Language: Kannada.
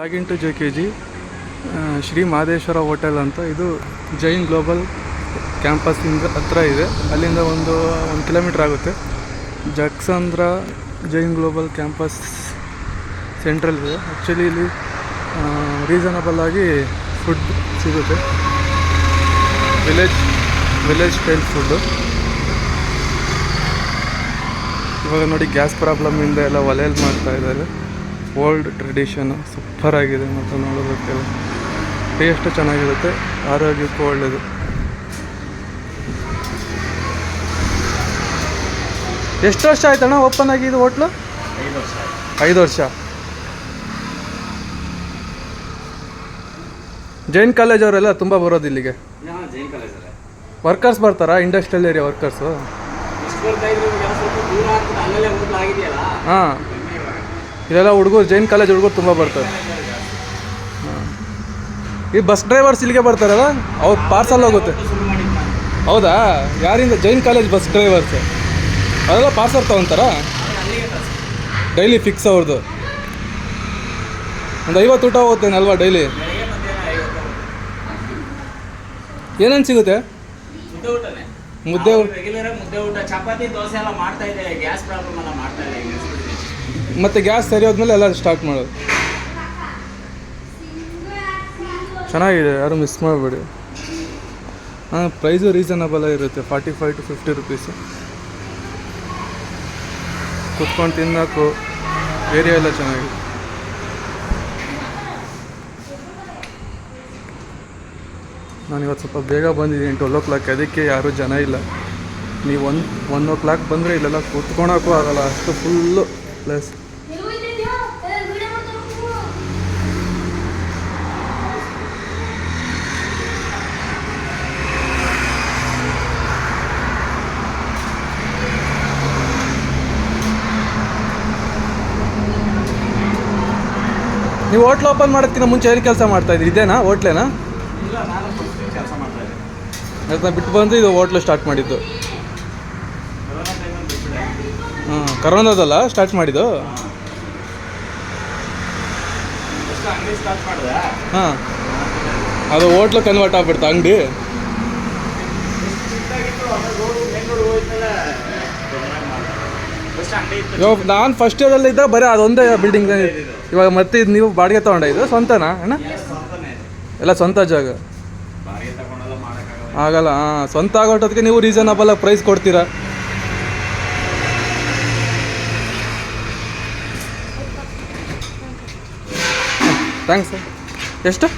ಆಗಿನ್ ಟು JKG ಶ್ರೀ ಮಹದೇಶ್ವರ ಹೋಟೆಲ್ ಅಂತ. ಇದು ಜೈನ್ ಗ್ಲೋಬಲ್ ಕ್ಯಾಂಪಸ್ಸಿಂದ ಹತ್ರ ಇದೆ. ಅಲ್ಲಿಂದ ಒಂದು ಕಿಲೋಮೀಟ್ರ್ ಆಗುತ್ತೆ. ಜಕ್ಸಂದ್ರ ಜೈನ್ ಗ್ಲೋಬಲ್ ಕ್ಯಾಂಪಸ್ ಸೆಂಟ್ರಲ್ ಇದೆ. ಆ್ಯಕ್ಚುಲಿ ಇಲ್ಲಿ ರೀಸನಬಲ್ ಆಗಿ ಫುಡ್ ಸಿಗುತ್ತೆ. Village style food. ಇವಾಗ ನೋಡಿ, ಗ್ಯಾಸ್ ಪ್ರಾಬ್ಲಮ್ಮಿಂದ ಎಲ್ಲ ಒಲೆಯಲ್ಲಿ ಮಾಡ್ತಾಯಿದ್ದಾರೆ. ಓಲ್ಡ್ ಟ್ರೆಡಿಷನು ಸೂಪರಾಗಿದೆ ಮತ್ತು ನೋಡೋದಕ್ಕೆಲ್ಲ ಟೇಸ್ಟ್ ಚೆನ್ನಾಗಿರುತ್ತೆ, ಆರೋಗ್ಯಕ್ಕೂ ಒಳ್ಳೆಯದು. ಎಷ್ಟು ವರ್ಷ ಆಯ್ತಣ್ಣ ಓಪನ್ ಆಗಿ ಇದು ಹೋಟ್ಲು? 5 ವರ್ಷ. ಜೈನ್ ಕಾಲೇಜ್ ಅವರೆಲ್ಲ ತುಂಬ ಬರೋದು ಇಲ್ಲಿಗೆ. ವರ್ಕರ್ಸ್ ಬರ್ತಾರಾ? Industrial area workers? ಹಾಂ, ಇದೆಲ್ಲ ಹುಡುಗರು, ಜೈನ್ ಕಾಲೇಜ್ ಹುಡುಗರು ತುಂಬ ಬರ್ತಾರೆ. ಈ ಬಸ್ ಡ್ರೈವರ್ಸ್ ಇಲ್ಲಿಗೆ ಬರ್ತಾರಲ್ಲ, ಅವ್ರು ಪಾರ್ಸಲ್ ಹೋಗುತ್ತೆ. ಹೌದಾ? ಯಾರಿಂದ? ಜೈನ್ ಕಾಲೇಜ್ ಬಸ್ ಡ್ರೈವರ್ಸ್ ಅದೆಲ್ಲ ಪಾರ್ಸಲ್ ತೊಗೊತಾರಾ? ಡೈಲಿ ಫಿಕ್ಸ್ ಅವ್ರದ್ದು ಒಂದು 50 ಊಟ ಹೋಗ್ತೇನಲ್ವಾ ಡೈಲಿ? ಏನೇನು ಸಿಗುತ್ತೆ? ಮುದ್ದೆ ಊಟ, ಚಪಾತಿ, ದೋಸೆ ಎಲ್ಲ ಮಾಡ್ತಾ ಇದೆ. ಗ್ಯಾಸ್ ಪ್ರಾಬ್ಲಮ್ ಎಲ್ಲ ಮಾಡ್ತಾ ಇದೆ. ಮತ್ತು ಗ್ಯಾಸ್ ಸರಿ ಹೋದ್ಮೇಲೆ ಎಲ್ಲ ಸ್ಟಾರ್ಟ್ ಮಾಡೋದು. ಚೆನ್ನಾಗಿದೆ, ಯಾರು ಮಿಸ್ ಮಾಡಬೇಡಿ. ಹಾಂ, ಪ್ರೈಸು ರೀಸನಬಲ್ ಇರುತ್ತೆ. 45 to 50 ರುಪೀಸು. ಕುತ್ಕೊಂಡು ತಿನ್ನೋಕ್ಕೂ ಏರಿಯಾ ಎಲ್ಲ ಚೆನ್ನಾಗಿದೆ. ನಾನಿವತ್ತು ಸ್ವಲ್ಪ ಬೇಗ ಬಂದಿದ್ದೀನಿ, 12 o'clock. ಅದಕ್ಕೆ ಯಾರೂ ಜನ ಇಲ್ಲ. ನೀವು 1 o'clock ಬಂದರೆ ಇಲ್ಲೆಲ್ಲ ಕುತ್ಕೊಳಕ್ಕೂ ಆಗಲ್ಲ, ಅಷ್ಟು ಫುಲ್ಲು ಪ್ಲೇಸ್. ನೀವು ಹೋಟ್ಲ್ ಓಪನ್ ಮಾಡೋದಕ್ಕಿಂತ ಮುಂಚೆ ಏನು ಕೆಲಸ ಮಾಡ್ತಾಯಿದ್ರಿ? ಇದೇನಾ ಹೋಟ್ಲೇನಾ? ಇಲ್ಲ, ನಾನು ಕೆಲಸ ಮಾಡ್ತಾ ಇದ್ದೆ. ಅದನ್ನ ಬಿಟ್ಟು ಬಂದು ಇದು ಹೋಟ್ಲು ಸ್ಟಾರ್ಟ್ ಮಾಡಿದ್ದು. ಹಾಂ, ಕರೋನಾದಲ್ಲ ಸ್ಟಾರ್ಟ್ ಮಾಡಿದ್ದು? ಅಂಗಡಿ ಸ್ಟಾರ್ಟ್ ಮಾಡಿದೆ. ಹಾಂ, ಅದು ಹೋಟ್ಲು ಕನ್ವರ್ಟ್ ಆಗ್ಬಿಡ್ತಾ ಅಂಗಡಿ? ಇವಾಗ ನಾನು ಫಸ್ಟ್ ಇಯರಲ್ಲಿ ಇದ್ದಾಗ ಬರೀ ಅದೊಂದೇ ಬಿಲ್ಡಿಂಗ್. ಇವಾಗ ಮತ್ತೆ ಇದು ನೀವು ಬಾಡಿಗೆ ತೊಗೊಂಡ? ಇದು ಸ್ವಂತನಾ ಅಣ್ಣ? ಎಲ್ಲ ಸ್ವಂತ ಜಾಗ ಆಗಲ್ಲ. ಹಾಂ, ಸ್ವಂತ ಆಗೋಟೋದಕ್ಕೆ ನೀವು ರೀಸನಬಲ್ ಪ್ರೈಸ್ ಕೊಡ್ತೀರಾ. Thanks sir. ಎಷ್ಟು?